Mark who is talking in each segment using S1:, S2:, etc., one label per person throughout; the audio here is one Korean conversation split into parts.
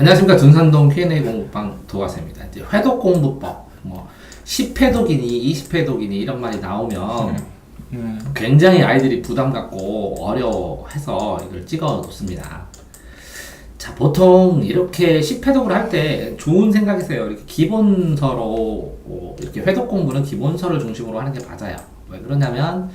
S1: 안녕하십니까. 둔산동 Q&A 공부방 도화쌤입니다. 이제 회독 공부법, 10회독이니 20회독이니 이런 말이 나오면 굉장히 아이들이 부담 갖고 어려워해서 이걸 찍어 놓습니다. 자, 보통 이렇게 10회독을 할 때 좋은 생각이세요. 이렇게 기본서로, 이렇게 회독 공부는 기본서를 중심으로 하는 게 맞아요. 왜 그러냐면,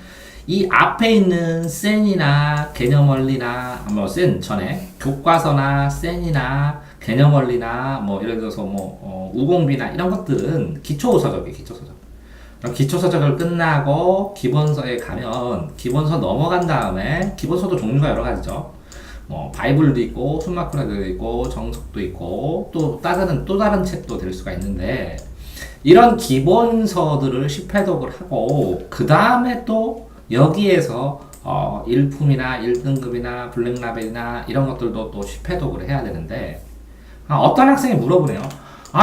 S1: 이 앞에 있는 센이나 개념 원리나, 센 전에 교과서나 센이나 개념 원리나, 예를 들어서 우공비나 이런 것들은 기초서적이에요, 기초서적. 그럼 기초서적을 끝나고 기본서에 가면, 기본서 넘어간 다음에, 기본서도 종류가 여러 가지죠. 바이블도 있고, 순마크라도 있고, 정석도 있고, 또 다른 책도 될 수가 있는데, 이런 기본서들을 10회독을 하고, 그 다음에 또 여기에서, 1품이나 1등급이나 블랙라벨이나 이런 것들도 또 10회독을 해야 되는데, 어떤 학생이 물어보네요.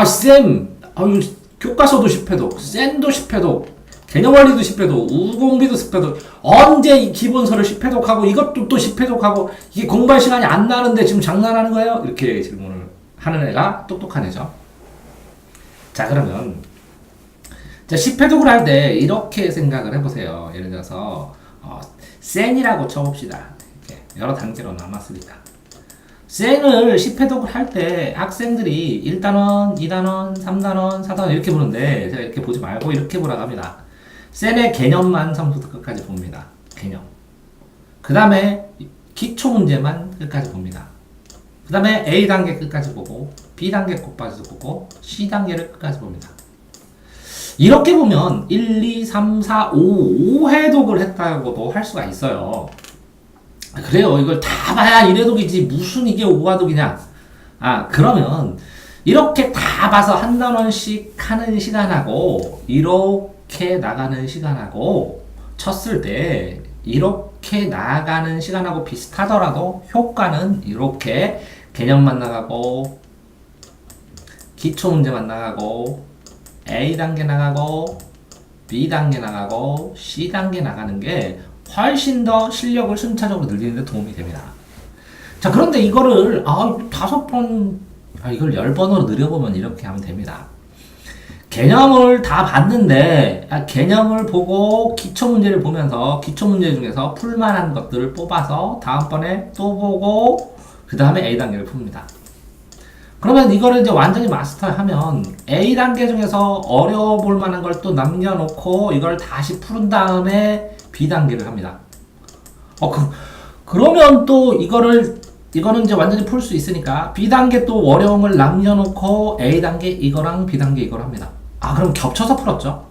S1: 쌤, 이거 교과서도 10회독, 센도 10회독, 개념원리도 10회독, 우공비도 10회독, 언제 이 기본서를 10회독하고 이것도 또 10회독하고 이게 공부할 시간이 안 나는데 지금 장난하는 거예요? 이렇게 질문을 하는 애가 똑똑한 애죠. 자, 그러면 10회독을 할 때 이렇게 생각을 해보세요. 예를 들어서 센이라고 쳐봅시다. 이렇게 여러 단계로 남았으니까. 센을 10회독을 할 때 학생들이 1단원, 2단원, 3단원, 4단원 이렇게 보는데 제가 이렇게 보지 말고 이렇게 보라고 합니다. 센의 개념만 처음부터 끝까지 봅니다. 개념. 그 다음에 기초 문제만 끝까지 봅니다. 그 다음에 A단계 끝까지 보고 B단계 끝까지 보고 C단계를 끝까지 봅니다. 이렇게 보면 1, 2, 3, 4, 5 5회독을 했다고도 할 수가 있어요. 그래요. 이걸 다 봐야 1회독이지 무슨 이게 5화독이냐. 그러면 이렇게 다 봐서 한 단원씩 하는 시간하고 이렇게 나가는 시간하고 쳤을 때 이렇게 나가는 시간하고 비슷하더라도 효과는 이렇게 개념만 나가고 기초 문제만 나가고 A단계 나가고 B단계 나가고 C단계 나가는 게 훨씬 더 실력을 순차적으로 늘리는 데 도움이 됩니다. 자, 그런데 이거를 5번, 이걸 10번으로 늘려보면 이렇게 하면 됩니다. 개념을 다 봤는데 개념을 보고 기초 문제를 보면서 기초 문제 중에서 풀만한 것들을 뽑아서 다음번에 또 보고 그 다음에 A단계를 풉니다. 그러면 이거를 이제 완전히 마스터하면 A단계 중에서 어려워 볼 만한 걸 또 남겨놓고 이걸 다시 푸른 다음에 B단계를 합니다. 그러면 또 이거는 이제 완전히 풀 수 있으니까 B단계 또 어려움을 남겨놓고 A단계 이거랑 B단계 이걸 합니다. 그럼 겹쳐서 풀었죠?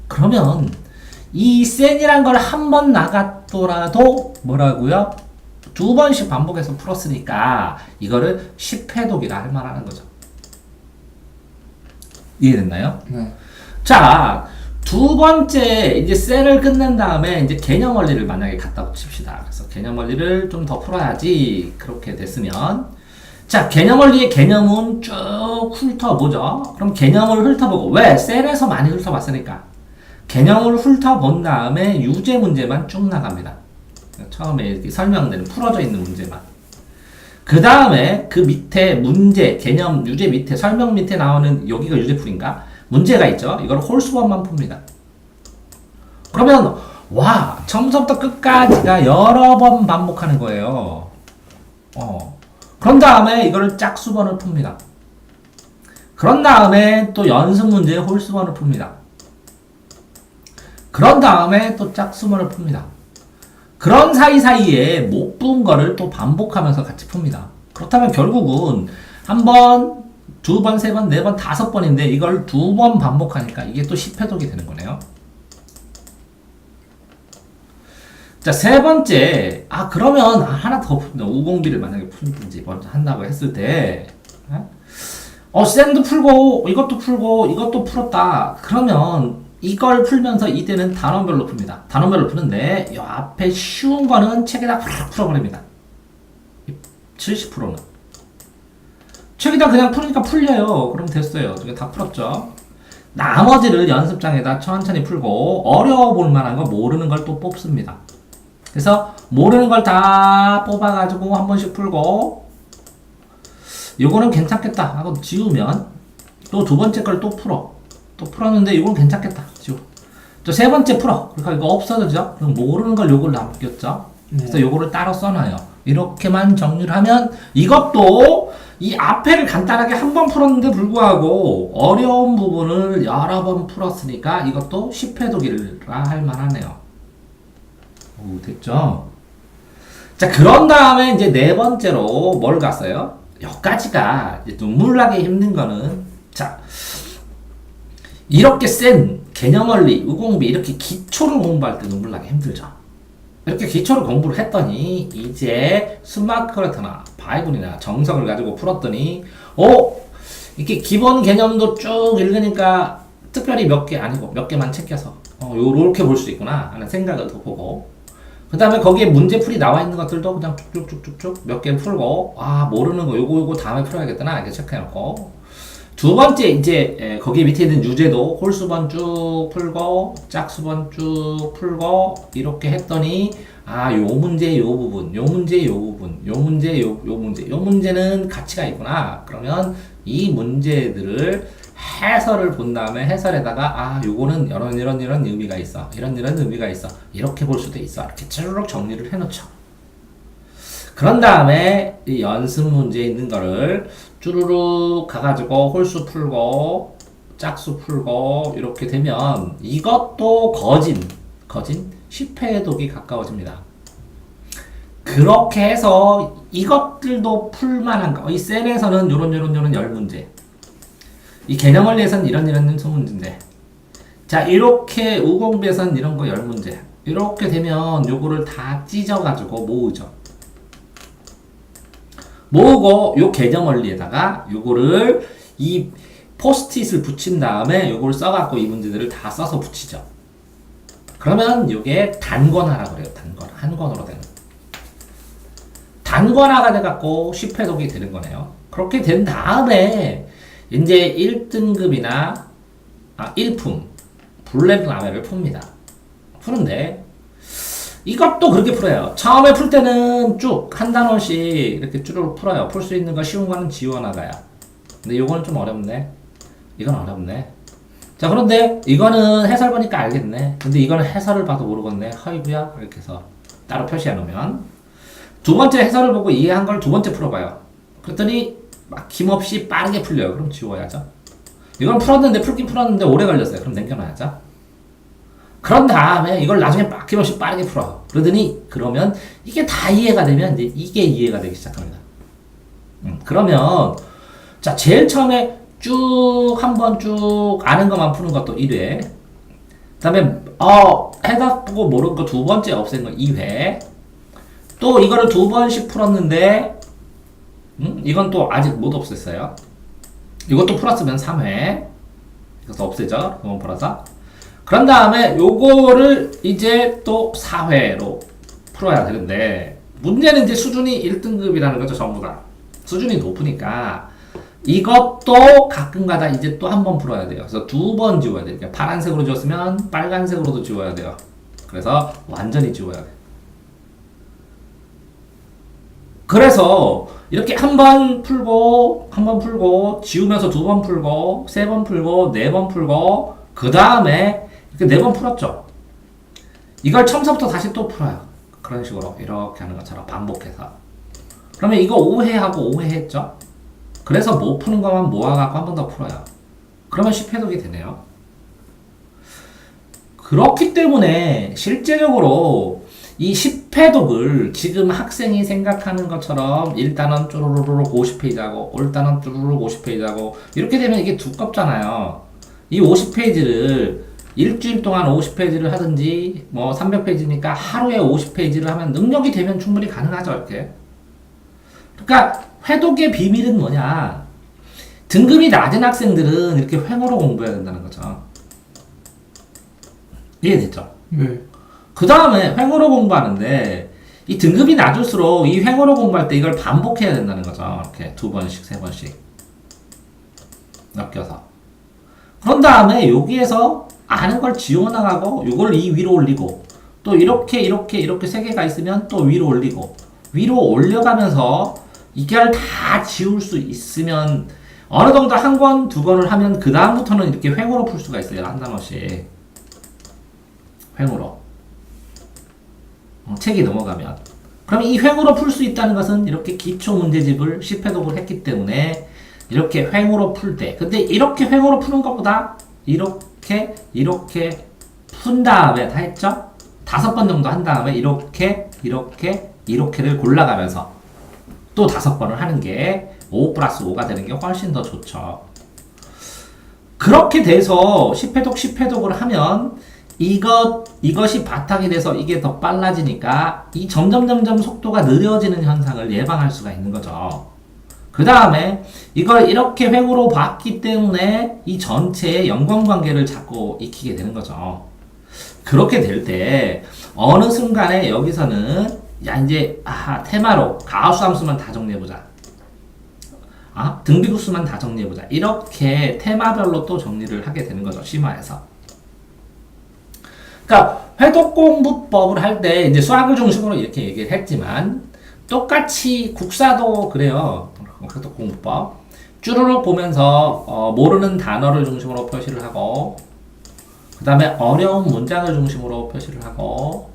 S1: 그러면 이 센이란 걸 한 번 나갔더라도 뭐라고요? 2번씩 반복해서 풀었으니까 이거를 10회독이라 할 만하는 거죠. 이해됐나요?
S2: 네.
S1: 자, 두 번째 이제 셀을 끝낸 다음에 이제 개념 원리를 만약에 갖다고 칩시다. 그래서 개념 원리를 좀 더 풀어야지. 그렇게 됐으면 자, 개념 원리의 개념은 쭉 훑어보죠. 그럼 개념을 훑어보고 왜? 셀에서 많이 훑어봤으니까 개념을 훑어본 다음에 유제 문제만 쭉 나갑니다. 처음에 이렇게 설명되는 풀어져 있는 문제만. 그 다음에 그 밑에 문제, 개념, 유제 밑에, 설명 밑에 나오는 여기가 유제풀인가? 문제가 있죠. 이걸 홀수번만 풉니다. 그러면 처음부터 끝까지가 여러 번 반복하는 거예요. 그런 다음에 이거를 짝수번을 풉니다. 그런 다음에 또 연습 문제에 홀수번을 풉니다. 그런 다음에 또 짝수번을 풉니다. 그런 사이사이에 못 푼 거를 또 반복하면서 같이 풉니다. 그렇다면 결국은 한 번, 두 번, 세 번, 네 번, 5번인데 이걸 2번 반복하니까 이게 또 10회독이 되는 거네요. 자, 세 번째. 그러면 하나 더 푼다. 우공비를 만약에 풀든지 먼저 한다고 했을 때 센도 풀고 이것도 풀고 이것도 풀었다. 그러면 이걸 풀면서 이때는 단원별로 풉니다. 단원별로 푸는데 이 앞에 쉬운 거는 책에다 팍 풀어버립니다. 70%는 책에다 그냥 풀으니까 풀려요. 그럼 됐어요. 이게 다 풀었죠. 나머지를 연습장에다 천천히 풀고 어려워 볼 만한 거 모르는 걸 또 뽑습니다. 그래서 모르는 걸 다 뽑아가지고 한 번씩 풀고 요거는 괜찮겠다 하고 지우면 또 두 번째 걸 또 풀어. 또 풀었는데 이건 괜찮겠다. 지워. 또 세 번째 풀어. 그러니까 이거 없어졌죠? 그럼 모르는 걸 요걸 남겼죠? 그래서 요거를 따로 써놔요. 이렇게만 정리를 하면 이것도 이 앞에를 간단하게 한 번 풀었는데 불구하고 어려운 부분을 여러 번 풀었으니까 이것도 10회독이라 할 만하네요. 오, 됐죠? 자, 그런 다음에 이제 네 번째로 뭘 갔어요? 여기까지가 눈물 나게 힘든 거는, 자, 이렇게 센 개념원리, 의공비 이렇게 기초를 공부할 때 눈물 나게 힘들죠. 이렇게 기초를 공부를 했더니 이제 스마크래터나 바이블이나 정석을 가지고 풀었더니 이렇게 기본 개념도 쭉 읽으니까 특별히 몇 개 아니고 몇 개만 챙겨서 요렇게 볼 수 있구나 하는 생각을 더 보고, 그 다음에 거기에 문제풀이 나와 있는 것들도 그냥 쭉쭉쭉쭉쭉 몇 개 풀고, 모르는 거 요거 다음에 풀어야겠구나 이렇게 체크해놓고, 두 번째 이제 거기 밑에 있는 유제도 홀수번 쭉 풀고 짝수번 쭉 풀고 이렇게 했더니 요 문제 요 부분, 요 문제 요 부분, 요 문제 요 문제, 요 문제는 가치가 있구나. 그러면 이 문제들을 해설을 본 다음에 해설에다가 요거는 이런 의미가 있어, 이런 의미가 있어, 이렇게 볼 수도 있어, 이렇게 쭈르륵 정리를 해놓죠. 그런 다음에 이 연습 문제에 있는 거를 쭈루룩 가가지고 홀수 풀고 짝수 풀고 이렇게 되면 이것도 거진 10회독이 가까워집니다. 그렇게 해서 이것들도 풀만한 거, 이 셀에서는 요런 10문제, 이 개념원리에서는 이런 소문제인데, 자, 이렇게 우공비에서는 이런 거 10문제, 이렇게 되면 요거를 다 찢어가지고 모으고 요 개념 원리에다가 요거를 이 포스트잇을 붙인 다음에 요걸 써갖고 이 문제들을 다 써서 붙이죠. 그러면 요게 단권화라고 그래요. 한 권으로 되는. 단권화가 돼갖고 10회독이 되는 거네요. 그렇게 된 다음에 이제 1등급이나 1품 블랙 라멜을 풉니다. 푸는데 이것도 그렇게 풀어요. 처음에 풀 때는 쭉 한 단원씩 이렇게 쭉 풀어요. 풀 수 있는 거 쉬운 거는 지워나가요. 근데 이거는 좀 어렵네. 이건 어렵네. 자, 그런데 이거는 해설 보니까 알겠네. 근데 이거는 해설을 봐도 모르겠네. 허이구야. 이렇게 해서 따로 표시해 놓으면 두 번째 해설을 보고 이해한 걸 두 번째 풀어봐요. 그랬더니 막힘없이 빠르게 풀려요. 그럼 지워야죠. 이건 풀었는데 풀었는데 오래 걸렸어요. 그럼 남겨놔야죠. 그런 다음에 이걸 나중에 막힘없이 빠르게 풀어요. 그러면 이게 다 이해가 되면 이제 이게 이해가 되기 시작합니다. 그러면 자, 제일 처음에 쭉 한번 쭉 아는 것만 푸는 것도 1회, 그 다음에 해답 보고 모르는 거 두 번째 없앤 거 2회, 또 이거를 두 번씩 풀었는데 이건 또 아직 못 없앴어요. 이것도 풀었으면 3회, 그래서 없애죠. 그건 풀어서. 그런 다음에 요거를 이제 또 4회로 풀어야 되는데, 문제는 이제 수준이 1등급이라는 거죠. 전부 다 수준이 높으니까 이것도 가끔가다 이제 또 한 번 풀어야 돼요. 그래서 두 번 지워야 돼요. 그러니까 파란색으로 지웠으면 빨간색으로도 지워야 돼요. 그래서 완전히 지워야 돼요. 그래서 이렇게 한 번 풀고 지우면서 두 번 풀고 세 번 풀고 네 번 풀고 그 다음에 이렇게 4번 풀었죠. 이걸 처음부터 다시 또 풀어요. 그런 식으로 이렇게 하는 것처럼 반복해서. 그러면 이거 5회하고 5회 했죠. 그래서 못 푸는 것만 모아갖고 한 번 더 풀어요. 그러면 10회독이 되네요. 그렇기 때문에 실제적으로 이 10회독을 지금 학생이 생각하는 것처럼 1단원 쭈루루룩 50페이지하고 5단원 쭈루루룩 50페이지하고 이렇게 되면 이게 두껍잖아요. 이 50페이지를 일주일 동안 50페이지를 하든지 300페이지니까 하루에 50페이지를 하면 능력이 되면 충분히 가능하죠. 이렇게. 그러니까 회독의 비밀은 뭐냐, 등급이 낮은 학생들은 이렇게 횡으로 공부해야 된다는 거죠. 이해됐죠?
S2: 네.
S1: 그 다음에 횡으로 공부하는데 이 등급이 낮을수록 이 횡으로 공부할 때 이걸 반복해야 된다는 거죠. 이렇게 두 번씩 세 번씩 엮여서. 그런 다음에 여기에서 아는 걸 지워나가고 요걸 이 위로 올리고 또 이렇게 세 개가 있으면 또 위로 올리고 위로 올려가면서 이걸 다 지울 수 있으면 어느 정도 한 권, 두 권을 하면 그 다음부터는 이렇게 횡으로 풀 수가 있어요. 한 단어씩. 횡으로. 책이 넘어가면. 그럼 이 횡으로 풀 수 있다는 것은 이렇게 기초 문제집을 10회독을 했기 때문에 이렇게 횡으로 풀 때. 근데 이렇게 횡으로 푸는 것보다 이렇게 푼 다음에 다 했죠? 5번 정도 한 다음에 이렇게를 골라가면서 또 5번을 하는 게 5 플러스 5가 되는 게 훨씬 더 좋죠. 그렇게 돼서 10회독을 하면 이것이 바탕이 돼서 이게 더 빨라지니까 이 점점 속도가 느려지는 현상을 예방할 수가 있는 거죠. 그 다음에 이걸 이렇게 횡으로 봤기 때문에 이 전체의 연관관계를 자꾸 익히게 되는 거죠. 그렇게 될 때 어느 순간에 여기서는 야 이제 테마로 가우스 함수만 다 정리해보자. 등비급수만 다 정리해보자. 이렇게 테마별로 또 정리를 하게 되는 거죠. 심화에서. 그러니까 회독공부법을 할 때 이제 수학을 중심으로 이렇게 얘기를 했지만 똑같이 국사도 그래요. 회독공부법. 쭈루룩 보면서 모르는 단어를 중심으로 표시를 하고 그 다음에 어려운 문장을 중심으로 표시를 하고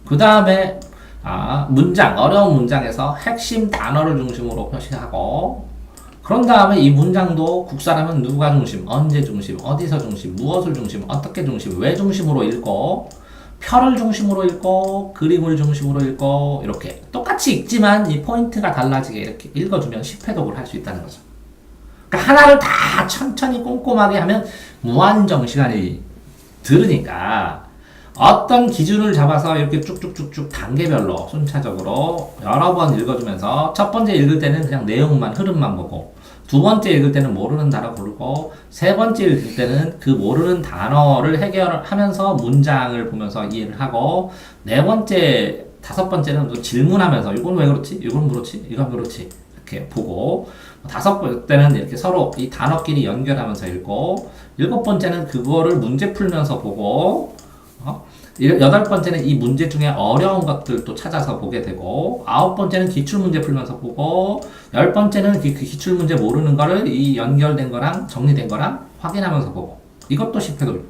S1: 그 다음에 어려운 문장에서 핵심 단어를 중심으로 표시하고 그런 다음에 이 문장도 국사라면 누가 중심, 언제 중심, 어디서 중심, 무엇을 중심, 어떻게 중심, 왜 중심으로 읽고 표를 중심으로 읽고 그림을 중심으로 읽고 이렇게 똑같이 읽지만 이 포인트가 달라지게 이렇게 읽어주면 10회독을 할 수 있다는 거죠. 그러니까 하나를 다 천천히 꼼꼼하게 하면 무한정 시간이 들으니까 어떤 기준을 잡아서 이렇게 쭉쭉쭉쭉 단계별로 순차적으로 여러 번 읽어주면서 첫 번째 읽을 때는 그냥 내용만 흐름만 보고 두 번째 읽을 때는 모르는 단어 고르고 세 번째 읽을 때는 그 모르는 단어를 해결하면서 문장을 보면서 이해를 하고 네 번째, 다섯 번째는 또 질문하면서 이건 왜 그렇지? 이건 그렇지? 이건 그렇지? 이렇게 보고 다섯 번째는 이렇게 서로 이 단어끼리 연결하면서 읽고 일곱 번째는 그거를 문제 풀면서 보고 여덟 번째는 이 문제 중에 어려운 것들도 찾아서 보게 되고 아홉 번째는 기출문제 풀면서 보고 열 번째는 그 기출문제 모르는 거를 이 연결된 거랑 정리된 거랑 확인하면서 보고 이것도 10회독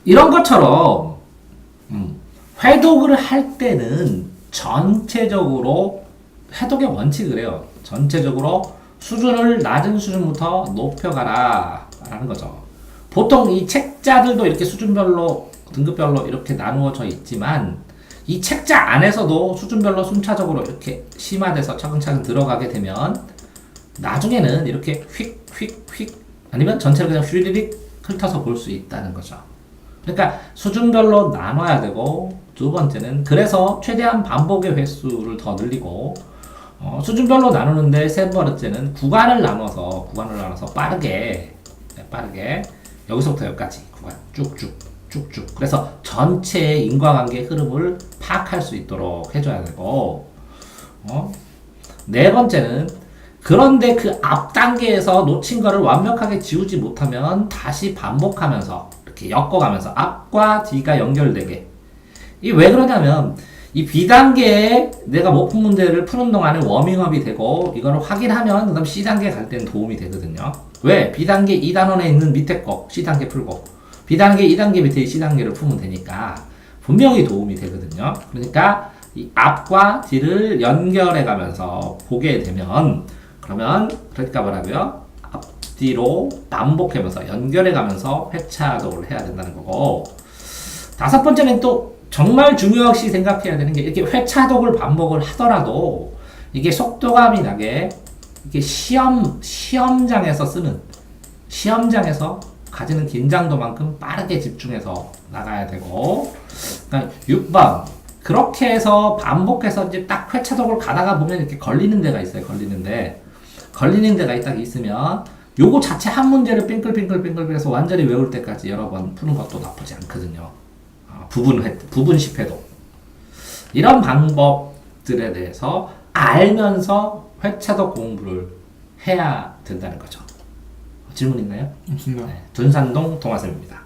S1: 이런 것처럼 회독을 할 때는 전체적으로 회독의 원칙을 해요. 전체적으로 수준을 낮은 수준부터 높여가라 라는 거죠. 보통 이 책자들도 이렇게 수준별로 등급별로 이렇게 나누어져 있지만 이 책자 안에서도 수준별로 순차적으로 이렇게 심화돼서 차근차근 들어가게 되면 나중에는 이렇게 휙휙휙 아니면 전체를 그냥 휘리릭 훑어서 볼 수 있다는 거죠. 그러니까 수준별로 나눠야 되고 두 번째는 그래서 최대한 반복의 횟수를 더 늘리고 수준별로 나누는데 세 번째는 구간을 나눠서 빠르게 여기서부터 여기까지 구간 쭉쭉 그래서 전체의 인과관계 흐름을 파악할 수 있도록 해줘야 되고 네 번째는 그런데 그 앞 단계에서 놓친 거를 완벽하게 지우지 못하면 다시 반복하면서 이렇게 엮어가면서 앞과 뒤가 연결되게 이게 왜 그러냐면 이 B단계에 내가 못 푼 문제를 푸는 동안에 워밍업이 되고 이거를 확인하면 그 다음 C단계 갈 때는 도움이 되거든요. 왜? B단계 2단원에 있는 밑에 거 C단계 풀고 B단계 2단계 밑에 C단계를 풀면 되니까 분명히 도움이 되거든요. 그러니까 이 앞과 뒤를 연결해 가면서 보게 되면 그러니까 뭐라고요? 앞뒤로 반복하면서 연결해 가면서 회차독을 해야 된다는 거고 다섯 번째는 또 정말 중요시 생각해야 되는 게 이렇게 회차독을 반복을 하더라도 이게 속도감이 나게 이게 시험장에서 가지는 긴장도만큼 빠르게 집중해서 나가야 되고 그러니까 6번 그렇게 해서 반복해서 이제 딱 회차독을 가다가 보면 이렇게 걸리는 데가 있어요. 걸리는 데가 딱 있으면 요거 자체 한 문제를 빙글빙글 해서 완전히 외울 때까지 여러 번 푸는 것도 나쁘지 않거든요. 부분 10회독 이런 방법들에 대해서 알면서 회차독 공부를 해야 된다는 거죠. 질문 있나요?
S2: 없습니다.
S1: 네, 돈산동 동아쌤입니다.